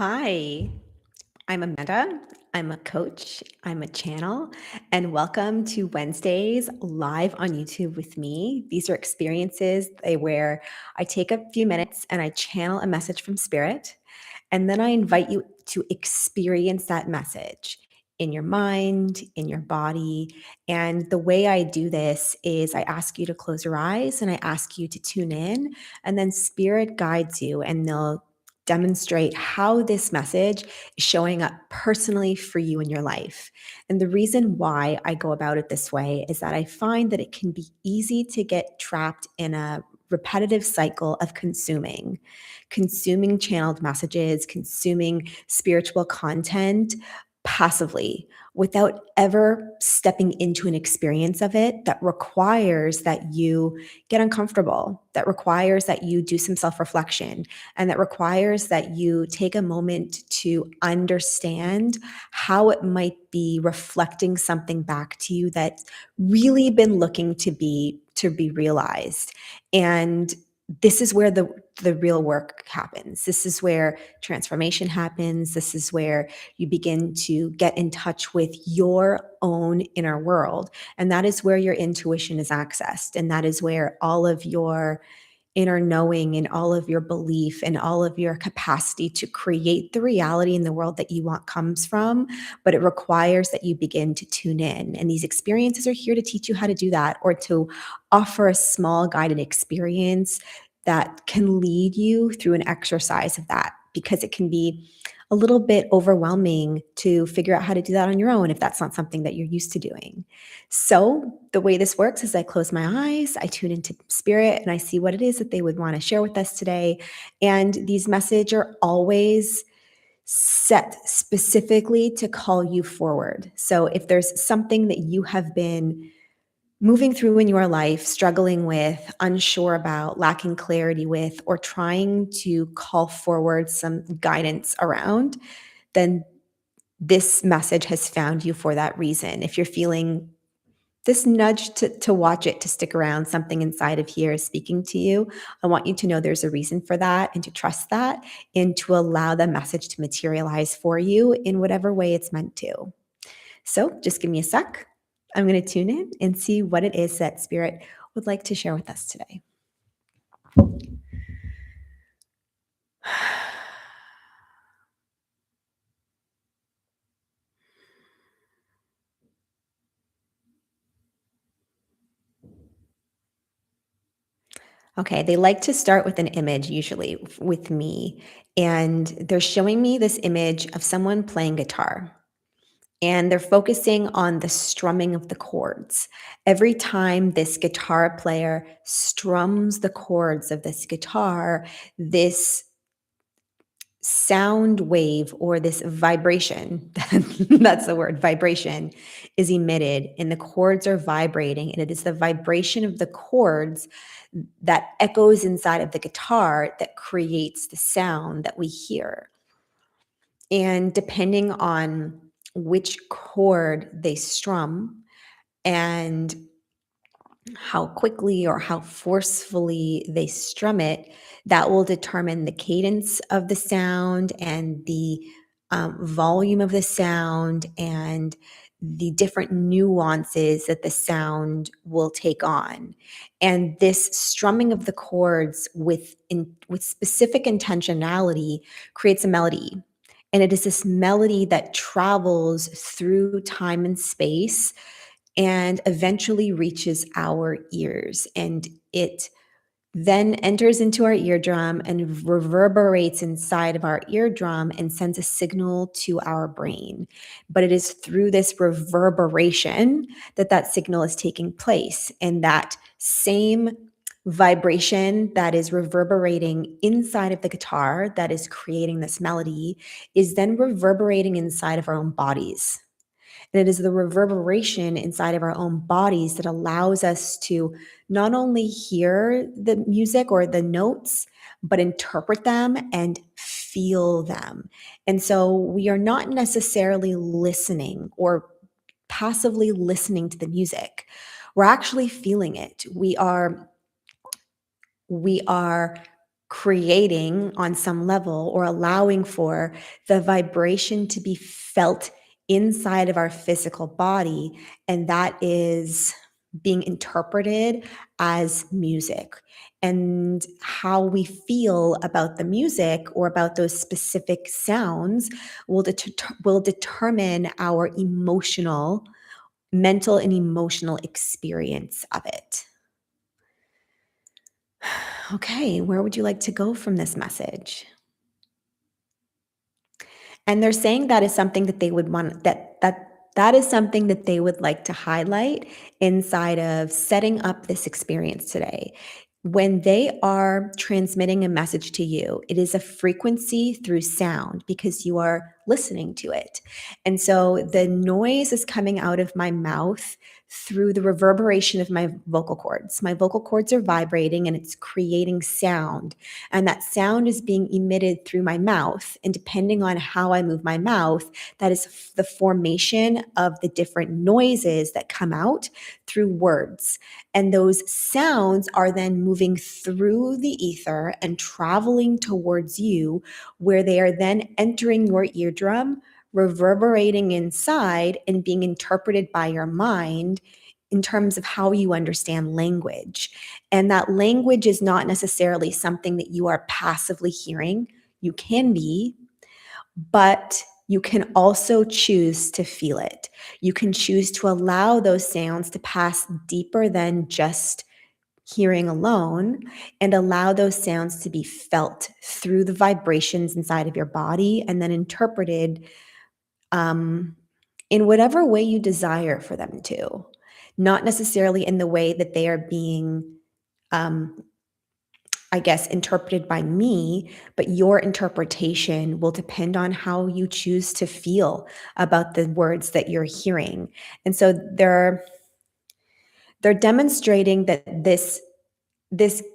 Hi, I'm Amanda. I'm a coach, I'm a channel, and welcome to Wednesdays live on YouTube with me. These are experiences where I take a few minutes and I channel a message from spirit, and then I invite you to experience that message in your mind, in your body. And the way I do this is I ask you to close your eyes and I ask you to tune in, and then spirit guides you and they'll demonstrate how this message is showing up personally for you in your life. And the reason why I go about it this way is that I find that it can be easy to get trapped in a repetitive cycle of consuming channeled messages, consuming spiritual content passively without ever stepping into an experience of it that requires that you get uncomfortable, that requires that you do some self reflection, and that requires that you take a moment to understand how it might be reflecting something back to you that's really been looking to be realized. And this is where the real work happens. This is where transformation happens. This is where you begin to get in touch with your own inner world. And that is where your intuition is accessed. And that is where all of your inner knowing and all of your belief and all of your capacity to create the reality in the world that you want comes from. But it requires that you begin to tune in. And these experiences are here to teach you how to do that, or to offer a small guided experience that can lead you through an exercise of that, because it can be a little bit overwhelming to figure out how to do that on your own if that's not something that you're used to doing. So, the way this works is I close my eyes, I tune into spirit, and I see what it is that they would want to share with us today. And these messages are always set specifically to call you forward. So, if there's something that you have been moving through in your life, struggling with, unsure about, lacking clarity with, or trying to call forward some guidance around, then this message has found you for that reason. If you're feeling this nudge to watch it, to stick around, something inside of here is speaking to you, I want you to know there's a reason for that, and to trust that, and to allow the message to materialize for you in whatever way it's meant to. So just give me a sec. I'm going to tune in and see what it is that Spirit would like to share with us today. Okay, they like to start with an image, usually with me, and they're showing me this image of someone playing guitar. And they're focusing on the strumming of the chords. Every time this guitar player strums the chords of this guitar, this sound wave, or this vibration, that's the word, vibration, is emitted, and the chords are vibrating. And it is the vibration of the chords that echoes inside of the guitar that creates the sound that we hear. And depending on which chord they strum and how quickly or how forcefully they strum it, that will determine the cadence of the sound and the volume of the sound and the different nuances that the sound will take on. And this strumming of the chords with specific intentionality creates a melody. And it is this melody that travels through time and space and eventually reaches our ears. And it then enters into our eardrum and reverberates inside of our eardrum and sends a signal to our brain. But it is through this reverberation that that signal is taking place. And that same vibration that is reverberating inside of the guitar, that is creating this melody, is then reverberating inside of our own bodies. And it is the reverberation inside of our own bodies that allows us to not only hear the music or the notes, but interpret them and feel them. And so we are not necessarily listening or passively listening to the music. We're actually feeling it. We are creating on some level or allowing for the vibration to be felt inside of our physical body. And that is being interpreted as music. And how we feel about the music or about those specific sounds will determine our mental and emotional experience of it. Okay, where would you like to go from this message? And they're saying that is something that they would want that is something that they would like to highlight inside of setting up this experience today. When they are transmitting a message to you, it is a frequency through sound because you are listening to it. And so the noise is coming out of my mouth through the reverberation of my vocal cords. My vocal cords are vibrating and it's creating sound, and that sound is being emitted through my mouth. And depending on how I move my mouth, that is the formation of the different noises that come out through words. And those sounds are then moving through the ether and traveling towards you, where they are then entering your eardrum, reverberating inside, and being interpreted by your mind in terms of how you understand language. And that language is not necessarily something that you are passively hearing. You can be, but you can also choose to feel it. You can choose to allow those sounds to pass deeper than just hearing alone, and allow those sounds to be felt through the vibrations inside of your body and then interpreted um, in whatever way you desire for them to, not necessarily in the way that they are being um, I guess, interpreted by me, but your interpretation will depend on how you choose to feel about the words that you're hearing. And so they're demonstrating that this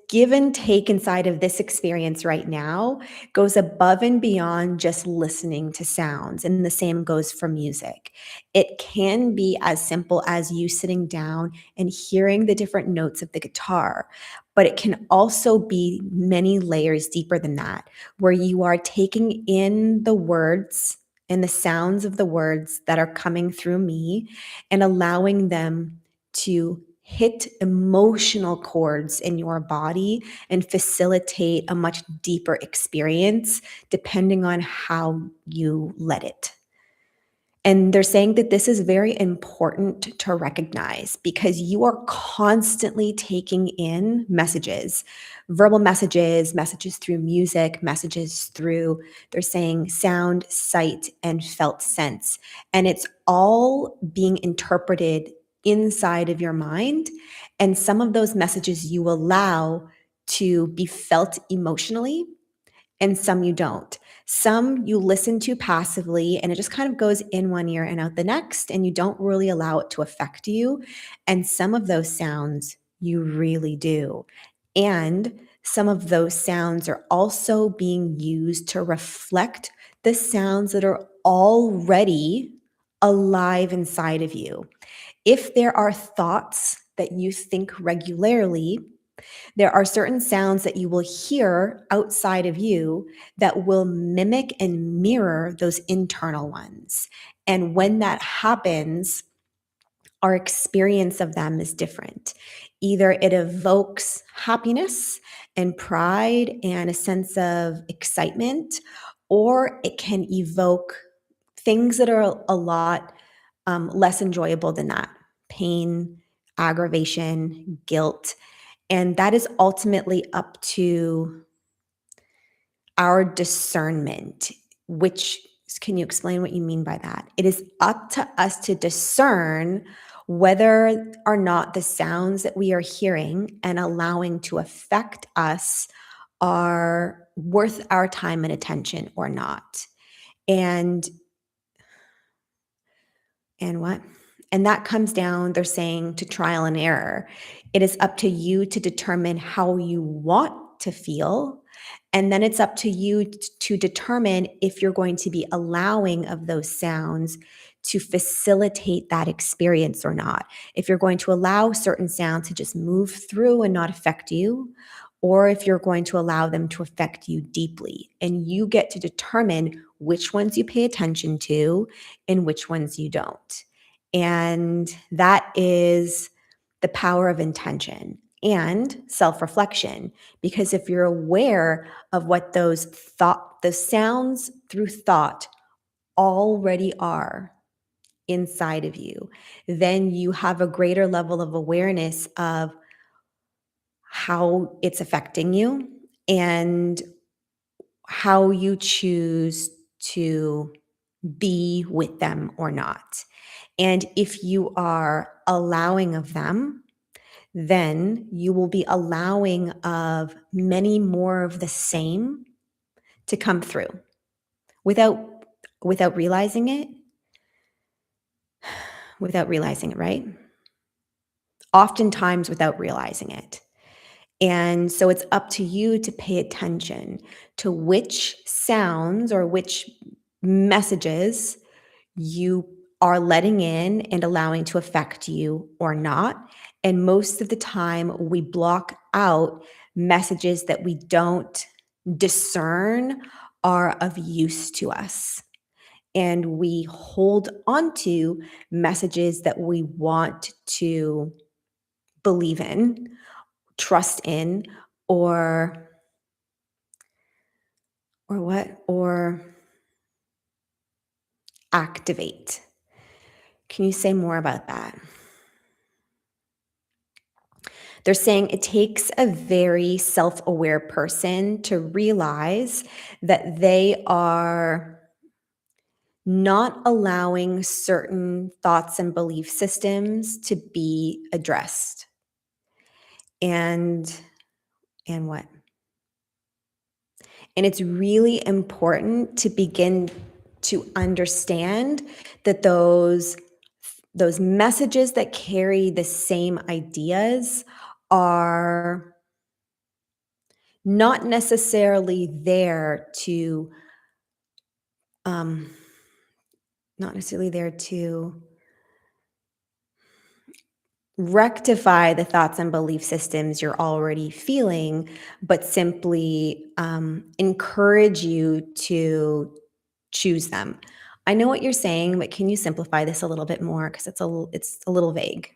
give and take inside of this experience right now goes above and beyond just listening to sounds. And the same goes for music. It can be as simple as you sitting down and hearing the different notes of the guitar, but it can also be many layers deeper than that, where you are taking in the words and the sounds of the words that are coming through me and allowing them to hit emotional chords in your body and facilitate a much deeper experience depending on how you let it. And they're saying that this is very important to recognize because you are constantly taking in messages, verbal messages, messages through music, messages through, they're saying sound, sight, and felt sense. And it's all being interpreted inside of your mind. And some of those messages you allow to be felt emotionally, and some you don't. Some you listen to passively and it just kind of goes in one ear and out the next, and you don't really allow it to affect you. And some of those sounds you really do. And some of those sounds are also being used to reflect the sounds that are already alive inside of you. If there are thoughts that you think regularly, there are certain sounds that you will hear outside of you that will mimic and mirror those internal ones. And when that happens, our experience of them is different. Either it evokes happiness and pride and a sense of excitement, or it can evoke things that are a lot less enjoyable than that: pain, aggravation, guilt. And that is ultimately up to our discernment, which can you explain what you mean by that? It is up to us to discern whether or not the sounds that we are hearing and allowing to affect us are worth our time and attention or not. And what? And that comes down, they're saying, to trial and error. It is up to you to determine how you want to feel. And then it's up to you to determine if you're going to be allowing of those sounds to facilitate that experience or not. If you're going to allow certain sounds to just move through and not affect you, or if you're going to allow them to affect you deeply. And you get to determine which ones you pay attention to and which ones you don't. And that is the power of intention and self-reflection. Because if you're aware of what the sounds through thought already are inside of you, then you have a greater level of awareness of how it's affecting you and how you choose to be with them or not. And if you are allowing of them, then you will be allowing of many more of the same to come through without realizing it, right? Oftentimes without realizing it. And so it's up to you to pay attention to which sounds or which messages you are letting in and allowing to affect you or not. And most of the time, we block out messages that we don't discern are of use to us. And we hold onto messages that we want to believe in, trust in, or what? Or activate. Can you say more about that? They're saying it takes a very self-aware person to realize that they are not allowing certain thoughts and belief systems to be addressed. And what? And it's really important to begin to understand that those messages that carry the same ideas are not necessarily there to um, not necessarily there to rectify the thoughts and belief systems you're already feeling, but simply encourage you to choose them. I know what you're saying, but can you simplify this a little bit more? Because it's a little vague.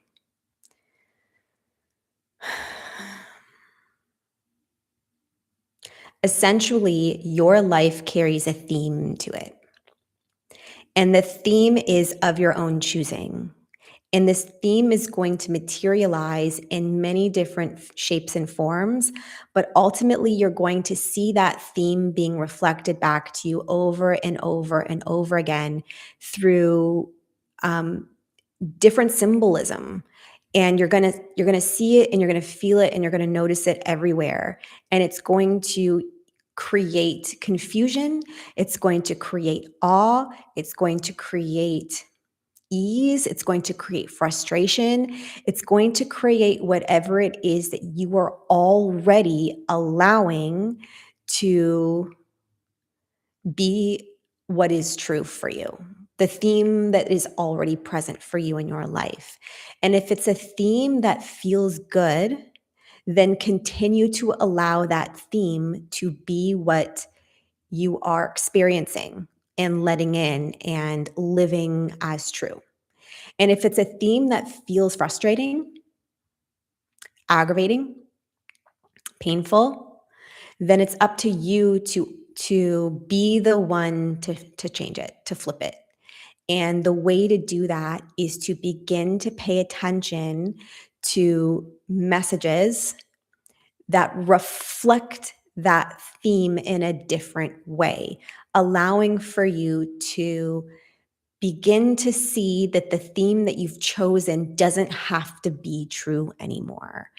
Essentially, your life carries a theme to it. And the theme is of your own choosing. And this theme is going to materialize in many different shapes and forms, but ultimately you're going to see that theme being reflected back to you over and over and over again through um, different symbolism. And you're gonna see it and you're gonna feel it and you're gonna notice it everywhere. And it's going to create confusion. It's going to create awe. It's going to create ease, it's going to create frustration, it's going to create whatever it is that you are already allowing to be what is true for you, the theme that is already present for you in your life. And if it's a theme that feels good, then continue to allow that theme to be what you are experiencing and letting in and living as true. And if it's a theme that feels frustrating, aggravating, painful, then it's up to you to be the one to change it, to flip it. And the way to do that is to begin to pay attention to messages that reflect that theme in a different way, allowing for you to begin to see that the theme that you've chosen doesn't have to be true anymore.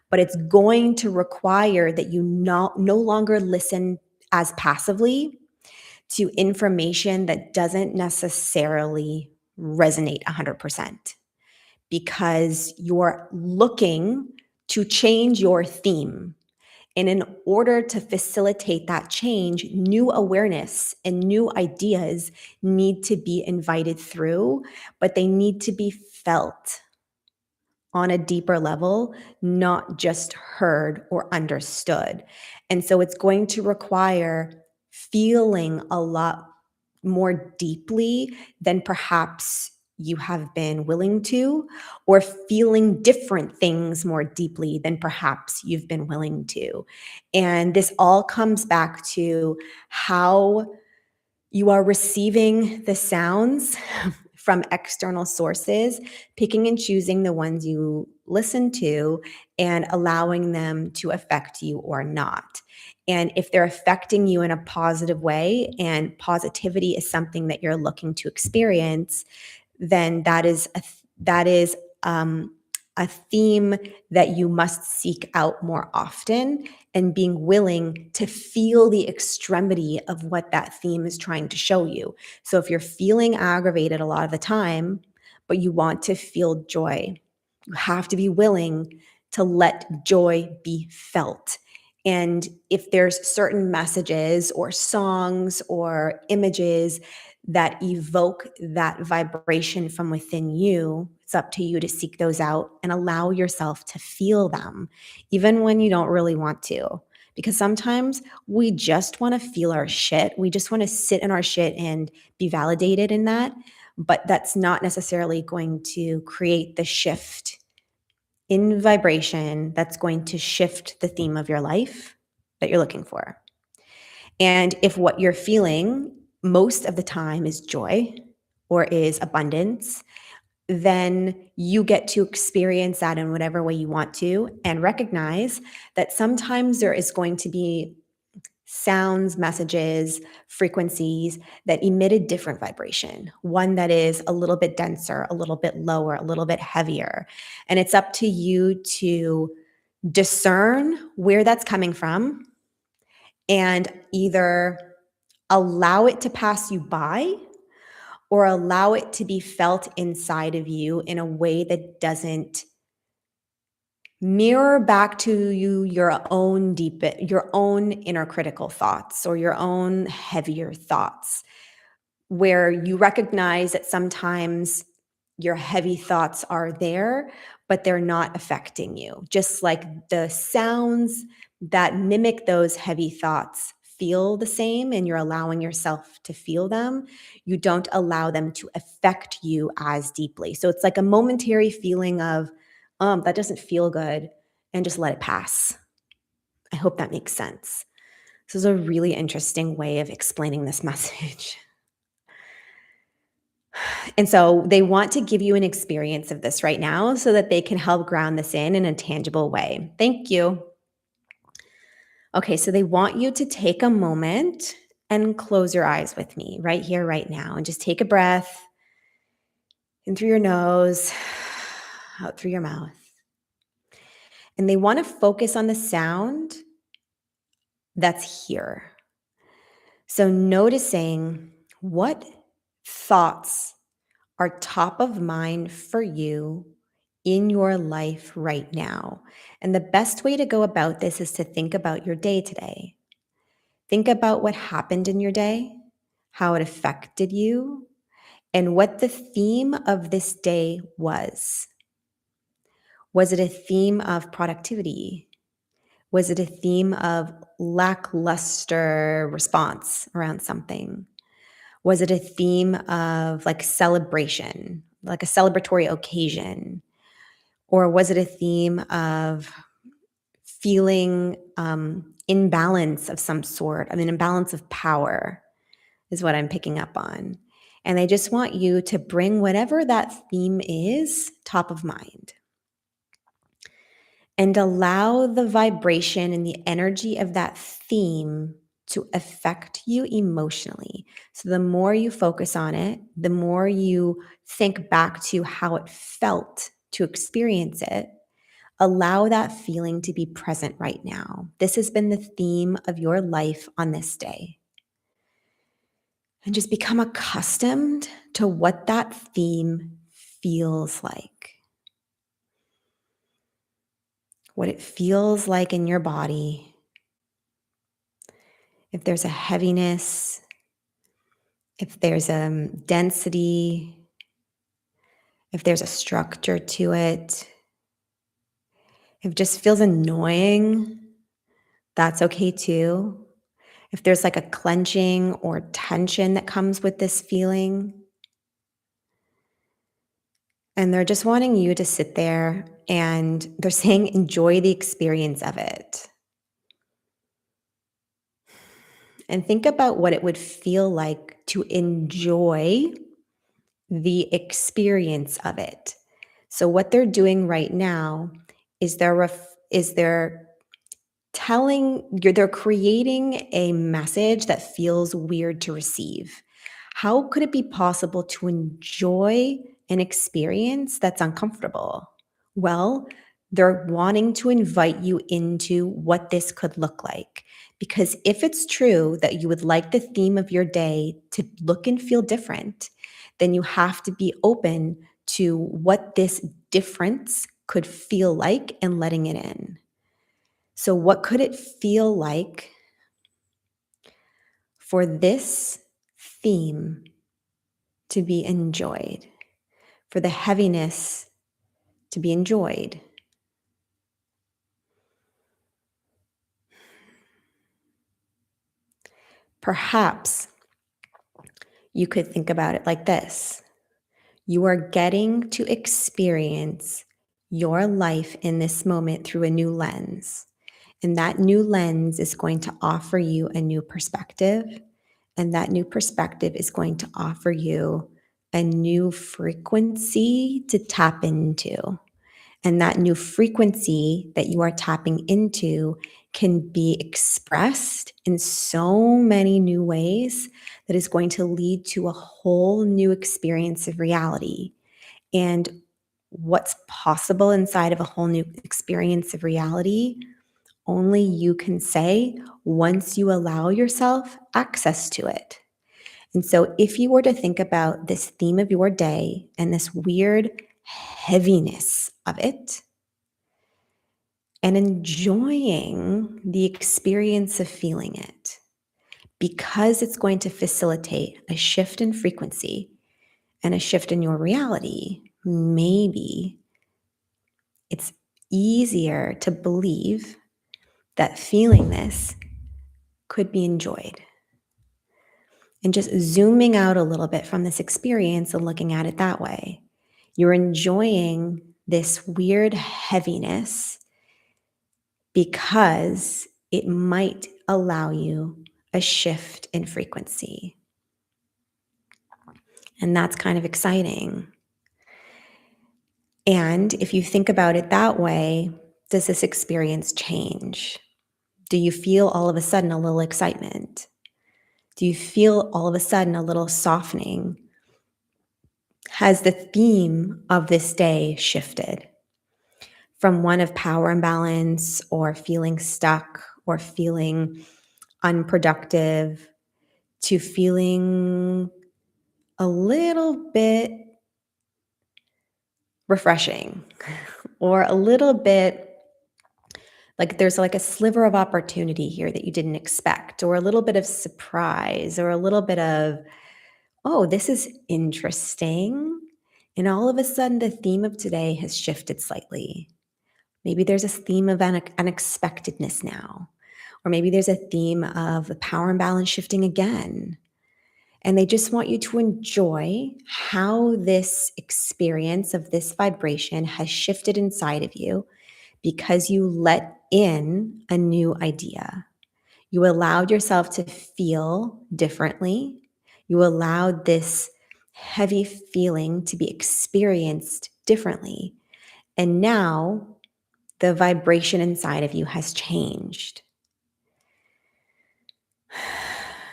But it's going to require that you no longer listen as passively to information that doesn't necessarily resonate 100% because you're looking to change your theme. And in order to facilitate that change, new awareness and new ideas need to be invited through, but they need to be felt on a deeper level, not just heard or understood. And so it's going to require feeling a lot more deeply than perhaps you have been willing to, or feeling different things more deeply than perhaps you've been willing to. And this all comes back to how you are receiving the sounds from external sources, picking and choosing the ones you listen to and allowing them to affect you or not. And if they're affecting you in a positive way and positivity is something that you're looking to experience, then that is um, a theme that you must seek out more often, and being willing to feel the extremity of what that theme is trying to show you. So if you're feeling aggravated a lot of the time, but you want to feel joy, you have to be willing to let joy be felt. And if there's certain messages or songs or images that evoke that vibration from within you, it's up to you to seek those out and allow yourself to feel them, even when you don't really want to. Because sometimes we just want to feel our shit. We just want to sit in our shit and be validated in that. But that's not necessarily going to create the shift in vibration that's going to shift the theme of your life that you're looking for. And if what you're feeling most of the time is joy or is abundance, then you get to experience that in whatever way you want to, and recognize that sometimes there is going to be sounds, messages, frequencies that emit a different vibration, one that is a little bit denser, a little bit lower, a little bit heavier. And it's up to you to discern where that's coming from and either allow it to pass you by or allow it to be felt inside of you in a way that doesn't mirror back to you your own inner critical thoughts or your own heavier thoughts, where you recognize that sometimes your heavy thoughts are there, but they're not affecting you. Just like the sounds that mimic those heavy thoughts feel the same and you're allowing yourself to feel them, you don't allow them to affect you as deeply. So it's like a momentary feeling of, that doesn't feel good, and just let it pass. I hope that makes sense. This is a really interesting way of explaining this message. And so they want to give you an experience of this right now so that they can help ground this in a tangible way. Thank you. Okay, so they want you to take a moment and close your eyes with me right here, right now, and just take a breath in through your nose, out through your mouth. And they want to focus on the sound that's here. So noticing what thoughts are top of mind for you in your life right now. And the best way to go about this is to think about your day today. Think about what happened in your day, how it affected you, and what the theme of this day was. Was it a theme of productivity? Was it a theme of lackluster response around something? Was it a theme of like celebration, like a celebratory occasion? Or was it a theme of feeling imbalance of some sort? I mean, imbalance of power is what I'm picking up on. And I just want you to bring whatever that theme is top of mind and allow the vibration and the energy of that theme to affect you emotionally. So the more you focus on it, the more you think back to how it felt to experience it, allow that feeling to be present right now. This has been the theme of your life on this day. And just become accustomed to what that theme feels like. What it feels like in your body. If there's a heaviness, if there's a density, if there's a structure to it, If it just feels annoying, that's okay too. If there's like a clenching or tension that comes with this feeling, and they're just wanting you to sit there and they're saying, enjoy the experience of it. And think about what it would feel like to enjoy the experience of it. So what they're doing right now is they're they're creating a message that feels weird to receive. How could it be possible to enjoy an experience that's uncomfortable? Well, they're wanting to invite you into what this could look like. Because if it's true that you would like the theme of your day to look and feel different, then you have to be open to what this difference could feel like and letting it in. So, what could it feel like for this theme to be enjoyed, for the heaviness to be enjoyed? Perhaps you could think about it like this: you are getting to experience your life in this moment through a new lens. And that new lens is going to offer you a new perspective. And that new perspective is going to offer you a new frequency to tap into. And that new frequency that you are tapping into can be expressed in so many new ways that is going to lead to a whole new experience of reality. And what's possible inside of a whole new experience of reality, only you can say once you allow yourself access to it. And so, if you were to think about this theme of your day and this weird heaviness of it, and enjoying the experience of feeling it, because it's going to facilitate a shift in frequency and a shift in your reality, maybe it's easier to believe that feeling this could be enjoyed. And just zooming out a little bit from this experience and looking at it that way, you're enjoying this weird heaviness because it might allow you a shift in frequency. And that's kind of exciting. And if you think about it that way, does this experience change? Do you feel all of a sudden a little excitement? Do you feel all of a sudden a little softening? Has the theme of this day shifted from one of power imbalance or feeling stuck or feeling unproductive to feeling a little bit refreshing or a little bit like there's like a sliver of opportunity here that you didn't expect, or a little bit of surprise, or a little bit of, oh, this is interesting. And all of a sudden, the theme of today has shifted slightly. Maybe there's a theme of unexpectedness now, or maybe there's a theme of the power imbalance shifting again. And they just want you to enjoy how this experience of this vibration has shifted inside of you because you let in a new idea. You allowed yourself to feel differently. You allowed this heavy feeling to be experienced differently. And now the vibration inside of you has changed.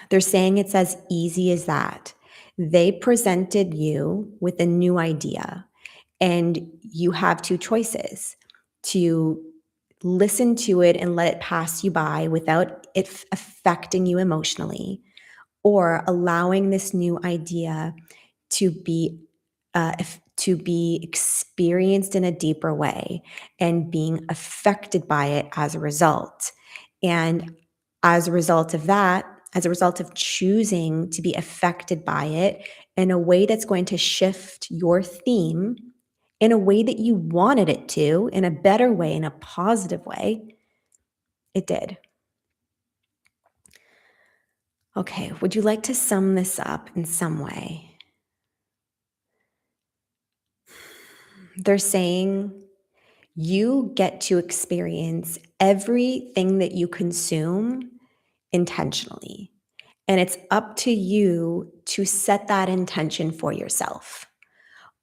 They're saying it's as easy as that. They presented you with a new idea, and you have two choices: to listen to it and let it pass you by without it affecting you emotionally, or allowing this new idea to be to be experienced in a deeper way and being affected by it as a result. And as a result of that, as a result of choosing to be affected by it in a way that's going to shift your theme in a way that you wanted it to, in a better way, in a positive way, it did. Okay, would you like to sum this up in some way? They're saying you get to experience everything that you consume intentionally. And it's up to you to set that intention for yourself.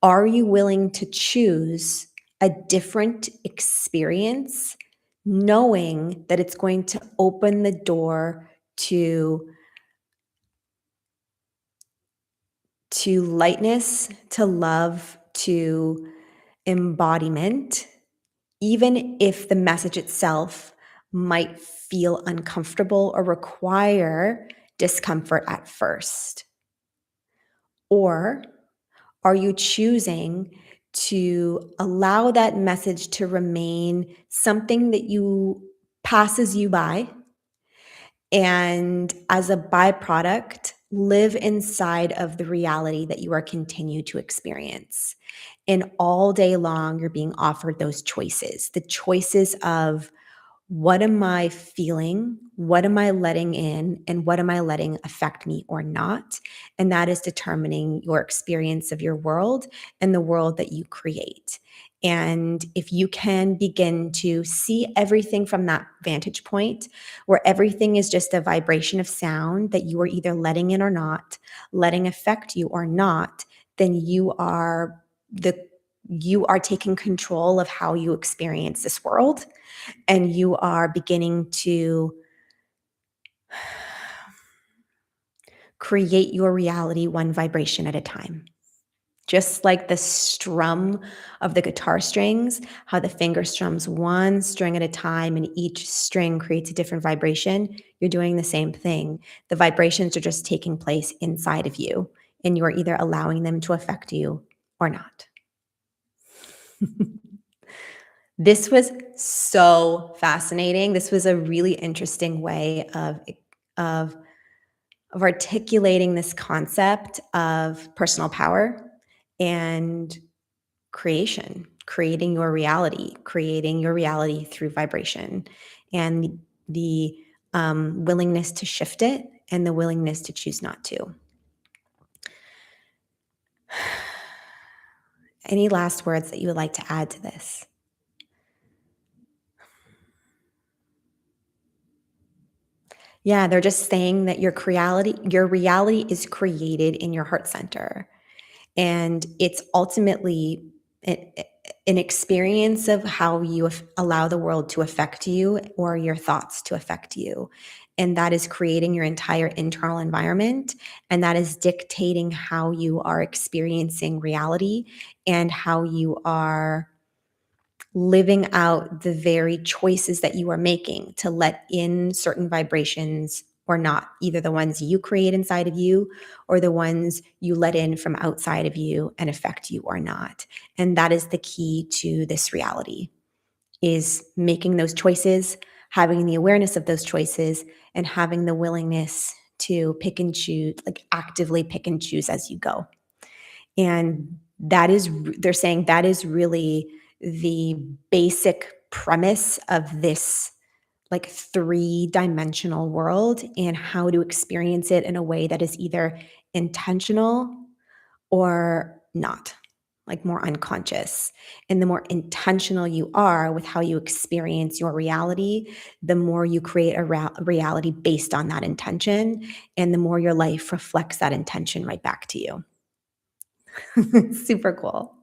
Are you willing to choose a different experience, knowing that it's going to open the door to lightness, to love, to embodiment, even if the message itself might feel uncomfortable or require discomfort at first? Or are you choosing to allow that message to remain something that you passes you by, and as a byproduct, live inside of the reality that you are continue to experience? And all day long, you're being offered those choices, the choices of what am I feeling? What am I letting in? And what am I letting affect me or not? And that is determining your experience of your world and the world that you create. And if you can begin to see everything from that vantage point, where everything is just a vibration of sound that you are either letting in or not, letting affect you or not, then the you are taking control of how you experience this world, and you are beginning to create your reality one vibration at a time. Just like the strum of the guitar strings, how the finger strums one string at a time and each string creates a different vibration, you're doing the same thing. The vibrations are just taking place inside of you, and you're either allowing them to affect you or not. This was so fascinating. This was a really interesting way of of articulating this concept of personal power and creating your reality through vibration, and the willingness to shift it and the willingness to choose not to. Any last words that you would like to add to this? Yeah, they're just saying that your reality is created in your heart center. And it's ultimately an experience of how you allow the world to affect you or your thoughts to affect you. And that is creating your entire internal environment. And that is dictating how you are experiencing reality and how you are living out the very choices that you are making to let in certain vibrations or not, either the ones you create inside of you or the ones you let in from outside of you and affect you or not. And that is the key to this reality, is making those choices, having the awareness of those choices, and having the willingness to pick and choose, like actively pick and choose as you go. And they're saying that is really the basic premise of this like three-dimensional world, and how to experience it in a way that is either intentional or not, like more unconscious. And the more intentional you are with how you experience your reality, the more you create a reality based on that intention, and the more your life reflects that intention right back to you. Super cool.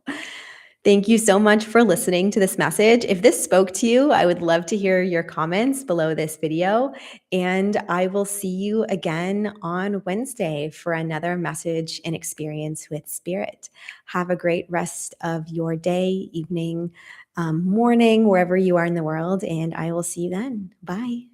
Thank you so much for listening to this message. If this spoke to you, I would love to hear your comments below this video. And I will see you again on Wednesday for another message and experience with spirit. Have a great rest of your day, evening, morning, wherever you are in the world. And I will see you then. Bye.